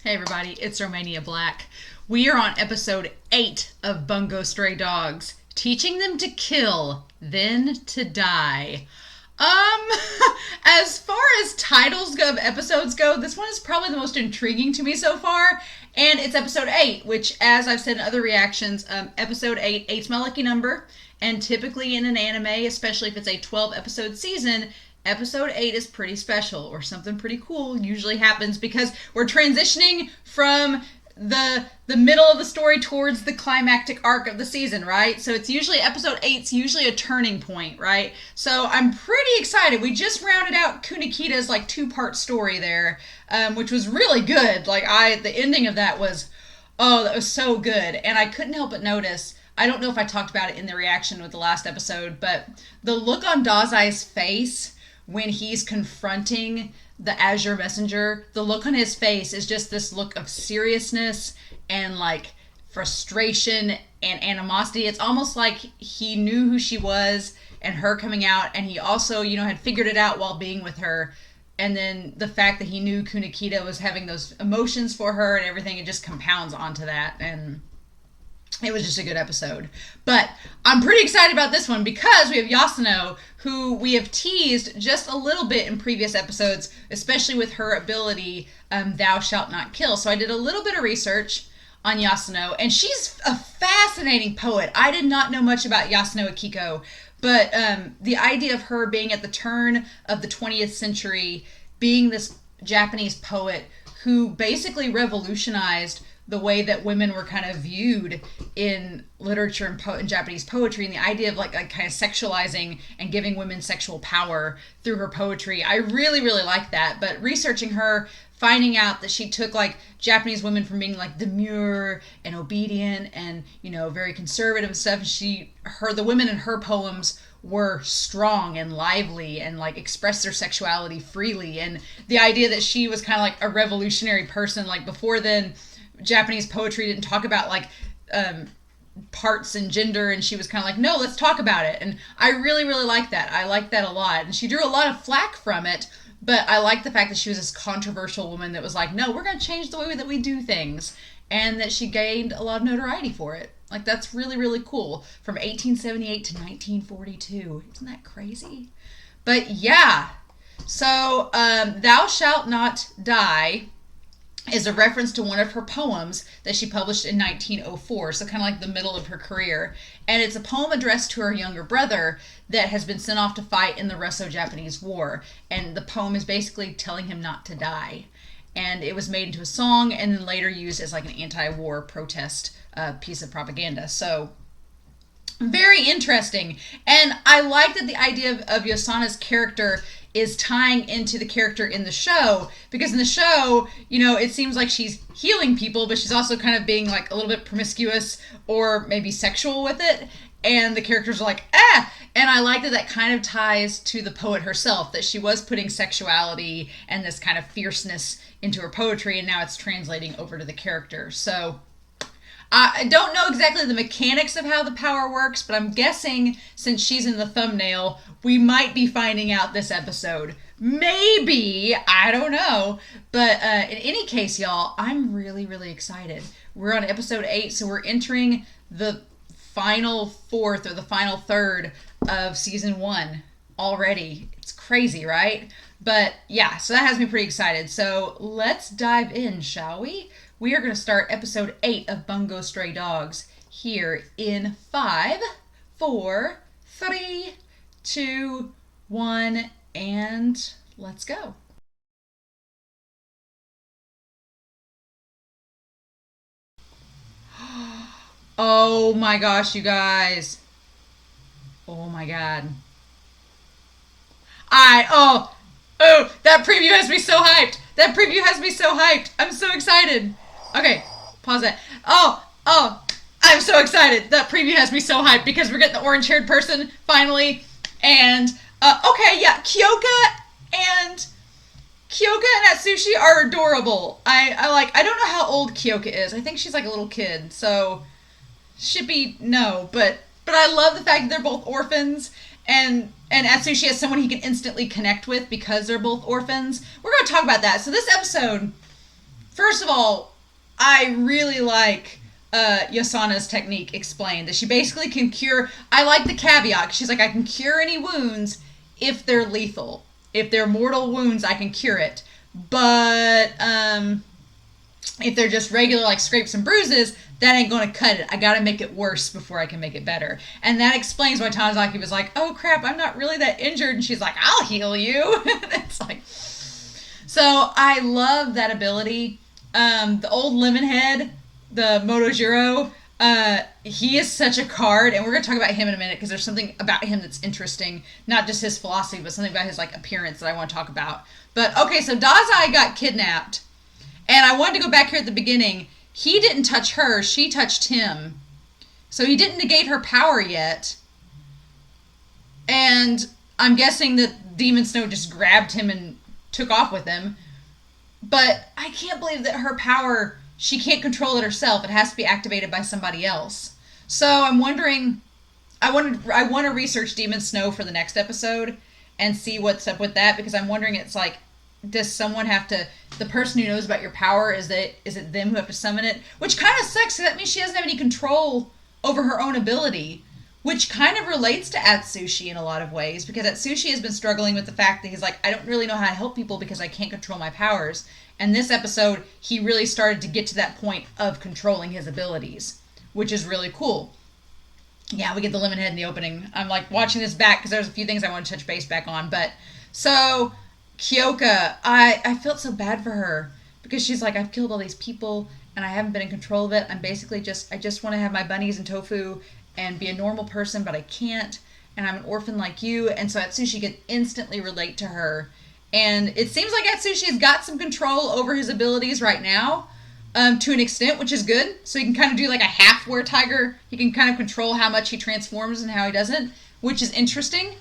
Hey everybody, it's Romania Black. We are on episode 8 of Bungo Stray Dogs. Teaching them to kill, then to die. Um, as far as titles of episodes go, this one is probably the most intriguing to me so far. And it's episode 8, which, as I've said in other reactions, episode 8, 8's my lucky number. And typically in an anime, especially if it's a 12 episode season, episode 8 is pretty special, or something pretty cool usually happens because we're transitioning from the middle of the story towards the climactic arc of the season, right? So it's usually episode 8's usually a turning point, right? So I'm pretty excited. We just rounded out Kunikita's like 2-part story there, which was really good. The ending of that was, oh, that was so good. And I couldn't help but notice, I don't know if I talked about it in the reaction with the last episode, but the look on Dazai's face when he's confronting the Azure Messenger, the look on his face is just this look of seriousness and like frustration and animosity. It's almost like he knew who she was and her coming out, and he also, had figured it out while being with her. And then the fact that he knew Kunikita was having those emotions for her and everything, it just compounds onto that. And it was just a good episode. But I'm pretty excited about this one because we have Yosano, who we have teased just a little bit in previous episodes, especially with her ability, Thou Shalt Not Kill. So I did a little bit of research on Yosano, and she's a fascinating poet. I did not know much about Yosano Akiko, but the idea of her being at the turn of the 20th century, being this Japanese poet who basically revolutionized the way that women were kind of viewed in literature and Japanese poetry, and the idea of like kind of sexualizing and giving women sexual power through her poetry. I really, really like that. But researching her, finding out that she took like Japanese women from being like demure and obedient and, very conservative and stuff. The women in her poems were strong and lively and like expressed their sexuality freely. And the idea that she was kind of like a revolutionary person, like before then, Japanese poetry didn't talk about like parts and gender, and she was kind of like, no, let's talk about it. And I really, really like that. I like that a lot. And she drew a lot of flack from it, but I like the fact that she was this controversial woman that was like, no, we're going to change the way that we do things, and that she gained a lot of notoriety for it. Like, that's really, really cool. From 1878 to 1942. Isn't that crazy? But yeah. So, Thou Shalt Not Die is a reference to one of her poems that she published in 1904, so kind of like the middle of her career. And it's a poem addressed to her younger brother that has been sent off to fight in the Russo-Japanese War. And the poem is basically telling him not to die. And it was made into a song and then later used as like an anti-war protest piece of propaganda. So very interesting. And I like that the idea of Yosana's character is tying into the character in the show, because in the show, it seems like she's healing people, but she's also kind of being like a little bit promiscuous or maybe sexual with it. And the characters are like, ah! And I like that kind of ties to the poet herself, that she was putting sexuality and this kind of fierceness into her poetry, and now it's translating over to the character. So I don't know exactly the mechanics of how the power works, but I'm guessing since she's in the thumbnail, we might be finding out this episode. Maybe. I don't know. But in any case, y'all, I'm really, really excited. We're on episode 8, so we're entering the final fourth or the final third of season 1 already. It's crazy, right? But yeah, so that has me pretty excited. So let's dive in, shall we? We are going to start episode 8 of Bungo Stray Dogs here in 5, 4, 3, 2, 1, and let's go. Oh my gosh, you guys. Oh my god. That preview has me so hyped. That preview has me so hyped. I'm so excited. Okay, pause that. I'm so excited. That preview has me so hyped because we're getting the orange-haired person finally. And, okay, yeah, and Atsushi are adorable. I don't know how old Kyouka is. I think she's like a little kid, so shippy, no. But I love the fact that they're both orphans, and Atsushi has someone he can instantly connect with because they're both orphans. We're going to talk about that. So this episode, First of all, I really like Yosana's technique explained, that she basically can cure. I like the caveat. She's like, I can cure any wounds if they're lethal. If they're mortal wounds, I can cure it. But if they're just regular, like scrapes and bruises, that ain't going to cut it. I got to make it worse before I can make it better. And that explains why Tanizaki was like, oh crap, I'm not really that injured. And she's like, I'll heal you. It's like, so I love that ability. The old Lemonhead, the Motojiro, he is such a card, and we're going to talk about him in a minute because there's something about him that's interesting. Not just his philosophy, but something about his like appearance that I want to talk about. But okay, so Dazai got kidnapped, and I wanted to go back here at the beginning. He didn't touch her, she touched him. So he didn't negate her power yet. And I'm guessing that Demon Snow just grabbed him and took off with him. But I can't believe that her power, she can't control it herself. It has to be activated by somebody else. So I'm wondering, I want to research Demon Snow for the next episode and see what's up with that, because I'm wondering, it's like, does someone have to, the person who knows about your power, is it them who have to summon it? Which kind of sucks, because that means she doesn't have any control over her own ability, which kind of relates to Atsushi in a lot of ways, because Atsushi has been struggling with the fact that he's like, I don't really know how to help people because I can't control my powers. And this episode, he really started to get to that point of controlling his abilities, which is really cool. Yeah, we get the Lemonhead in the opening. I'm like watching this back because there's a few things I want to touch base back on. But so Kyouka, I felt so bad for her because she's like, I've killed all these people and I haven't been in control of it. I'm basically I just want to have my bunnies and tofu and be a normal person, but I can't. And I'm an orphan like you. And so Atsushi could instantly relate to her. And it seems like Atsushi has got some control over his abilities right now, to an extent, which is good. So he can kind of do like a half were tiger. He can kind of control how much he transforms and how he doesn't, which is interesting.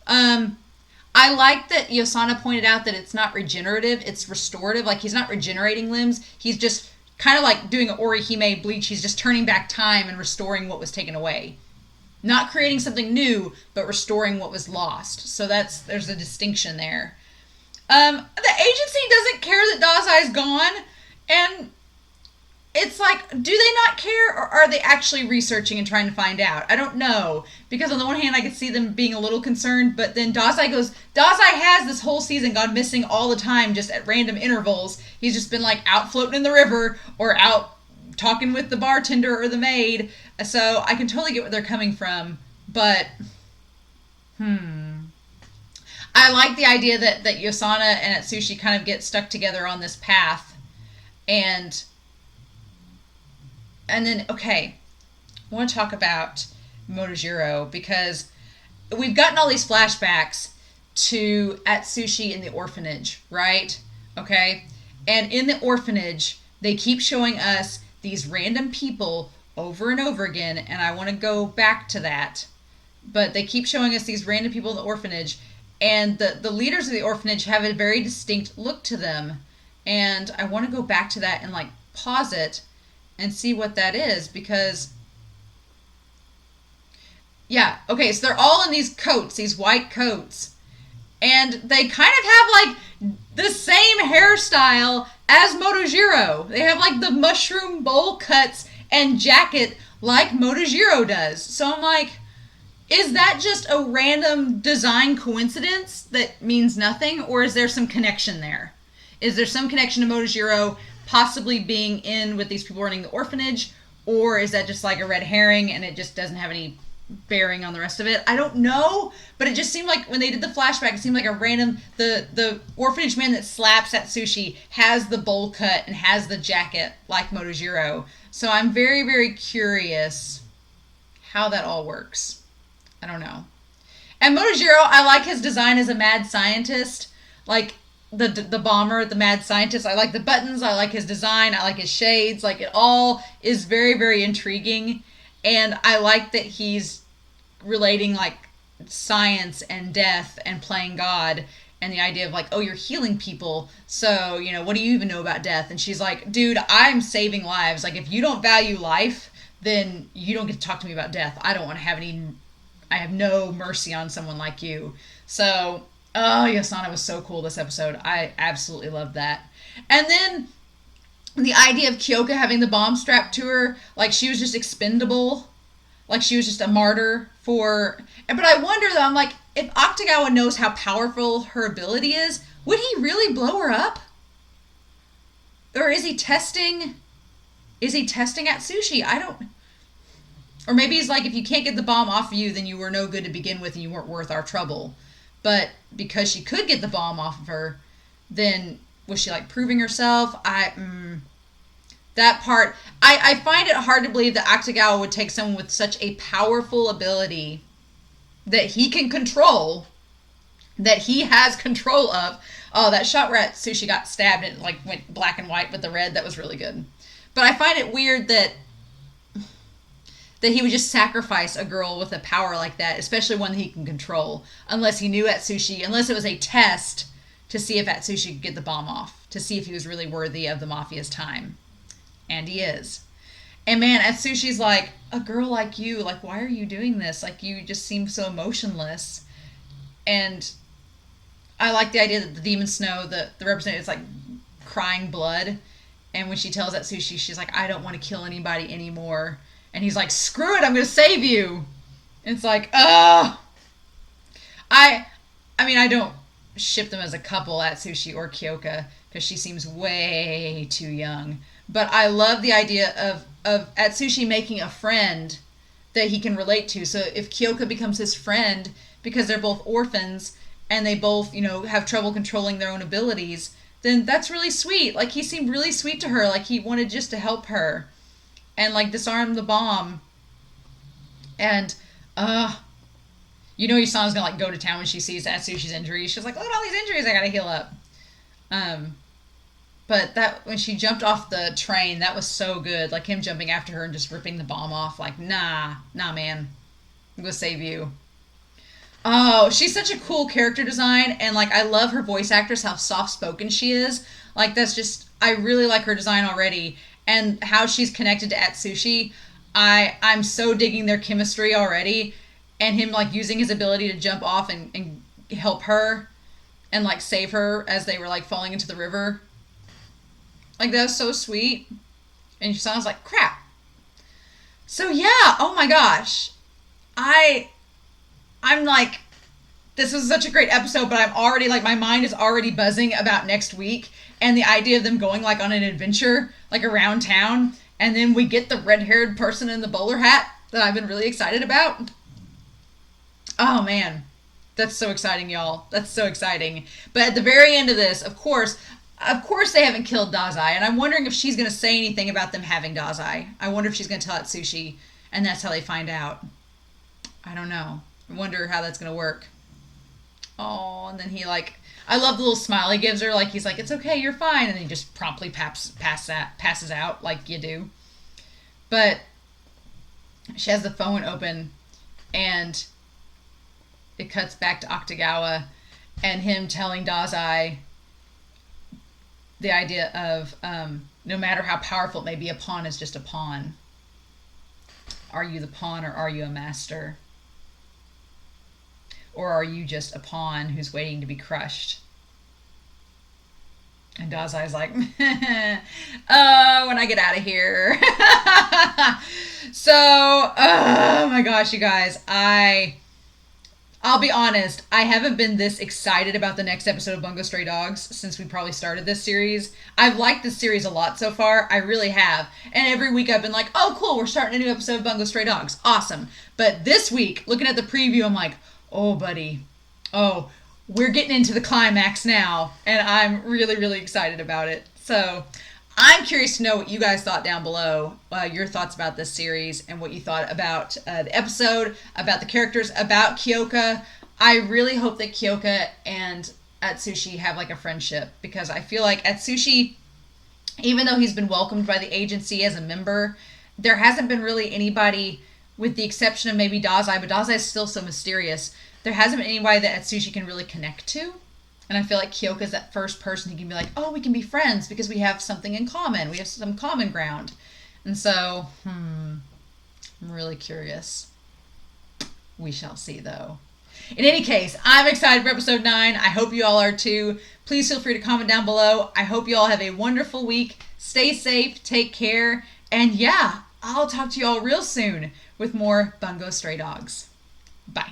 I like that Yosana pointed out that it's not regenerative, it's restorative. Like, he's not regenerating limbs. He's just kind of like doing an Orihime bleach. He's just turning back time and restoring what was taken away. Not creating something new, but restoring what was lost. So there's a distinction there. The agency doesn't care that Dazai's gone, and it's like, do they not care, or are they actually researching and trying to find out? I don't know, because on the one hand, I could see them being a little concerned, but then Dazai has this whole season gone missing all the time, just at random intervals. He's just been like out floating in the river, or out talking with the bartender or the maid, so I can totally get where they're coming from, but, I like the idea that Yosana and Atsushi kind of get stuck together on this path, and then, okay, I want to talk about Motojiro, because we've gotten all these flashbacks to Atsushi in the orphanage, right? Okay? And in the orphanage, they keep showing us these random people over and over again, and I want to go back to that. But they keep showing us these random people in the orphanage, and the leaders of the orphanage have a very distinct look to them. And I want to go back to that and like pause it and see what that is, because yeah, okay, so they're all in these coats, these white coats, and they kind of have like the same hairstyle as Motojiro. They have like the mushroom bowl cuts and jacket like Motojiro does. So I'm like, is that just a random design coincidence that means nothing, or is there some connection there? Is there some connection to Motojiro possibly being in with these people running the orphanage, or is that just like a red herring and it just doesn't have any bearing on the rest of it? I don't know, but it just seemed like when they did the flashback, it seemed like a random, the orphanage man that slaps Atsushi has the bowl cut and has the jacket like Motojiro. So I'm very, very curious how that all works. I don't know. And Motojiro, I like his design as a mad scientist. Like the bomber, the mad scientist. I like the buttons. I like his design. I like his shades. Like, it all is very, very intriguing. And I like that he's relating like science and death and playing God, and the idea of like, oh, you're healing people, so, you know, what do you even know about death? And she's like, dude, I'm saving lives. Like, if you don't value life, then you don't get to talk to me about death. I don't want to have I have no mercy on someone like you. So, oh, Yosana was so cool this episode. I absolutely loved that. And then the idea of Kyouka having the bomb strapped to her, like she was just expendable, like she was just a martyr for. But I wonder though, I'm like, if Octagawa knows how powerful her ability is, would he really blow her up? Or is he testing? Is he testing Atsushi? I don't. Or maybe he's like, if you can't get the bomb off of you, then you were no good to begin with, and you weren't worth our trouble. But because she could get the bomb off of her, then was she like proving herself? That part, I find it hard to believe that Akutagawa would take someone with such a powerful ability that he can control, that he has control of. Oh, that shot where Atsushi got stabbed and it like went black and white with the red, that was really good. But I find it weird that he would just sacrifice a girl with a power like that, especially one that he can control, unless he knew Atsushi, unless it was a test to see if Atsushi could get the bomb off, to see if he was really worthy of the Mafia's time. And he is. And man, Atsushi's like, a girl like you, like, why are you doing this? Like, you just seem so emotionless. And I like the idea that the Demon Snow, the representative, is like crying blood. And when she tells Atsushi, she's like, I don't want to kill anybody anymore. And he's like, screw it, I'm going to save you. And it's like, ugh. I mean, I don't ship them as a couple, Atsushi or Kyouka, because she seems way too young. But I love the idea of Atsushi making a friend that he can relate to. So if Kyouka becomes his friend, because they're both orphans, and they both, have trouble controlling their own abilities, then that's really sweet. Like, he seemed really sweet to her. Like, he wanted just to help her. And, like, disarm the bomb. And, Yosano's gonna, like, go to town when she sees Atsushi's injuries. She's like, look at all these injuries I gotta heal up. But that, when she jumped off the train, that was so good. Like, him jumping after her and just ripping the bomb off. Like, nah, man. I'm gonna save you. Oh, she's such a cool character design. And, like, I love her voice actress, how soft-spoken she is. Like, that's just, I really like her design already. And how she's connected to Atsushi, I'm so digging their chemistry already. And him, like, using his ability to jump off and help her and, like, save her as they were, like, falling into the river. Like, that was so sweet. And Yosano's like, crap. So, yeah, oh my gosh. I'm like, this was such a great episode, but I'm already, like, my mind is already buzzing about next week. And the idea of them going, like, on an adventure, like, around town. And then we get the red-haired person in the bowler hat that I've been really excited about. Oh, man. That's so exciting, y'all. That's so exciting. But at the very end of this, of course they haven't killed Dazai. And I'm wondering if she's going to say anything about them having Dazai. I wonder if she's going to tell Atsushi. And that's how they find out. I don't know. I wonder how that's going to work. Oh, and then he, like, I love the little smile he gives her. Like, he's like, it's okay, you're fine. And then he just promptly passes out like you do. But she has the phone open, and it cuts back to Akutagawa and him telling Dazai the idea of no matter how powerful it may be, a pawn is just a pawn. Are you the pawn or are you a master? Or are you just a pawn who's waiting to be crushed? And Dazai's like, oh, when I get out of here. So, oh my gosh, you guys. I'll be honest, I haven't been this excited about the next episode of Bungo Stray Dogs since we probably started this series. I've liked this series a lot so far. I really have. And every week I've been like, oh, cool, we're starting a new episode of Bungo Stray Dogs. Awesome. But this week, looking at the preview, I'm like, oh, buddy. Oh, we're getting into the climax now. And I'm really, really excited about it. So I'm curious to know what you guys thought down below, your thoughts about this series and what you thought about the episode, about the characters, about Kyouka. I really hope that Kyouka and Atsushi have like a friendship, because I feel like Atsushi, even though he's been welcomed by the agency as a member, there hasn't been really anybody, with the exception of maybe Dazai, but Dazai is still so mysterious. There hasn't been anybody that Atsushi can really connect to. And I feel like Kyoka's that first person he can be like, oh, we can be friends because we have something in common. We have some common ground. And so, I'm really curious. We shall see, though. In any case, I'm excited for episode 9. I hope you all are too. Please feel free to comment down below. I hope you all have a wonderful week. Stay safe, take care, and yeah, I'll talk to you all real soon with more Bungo Stray Dogs. Bye.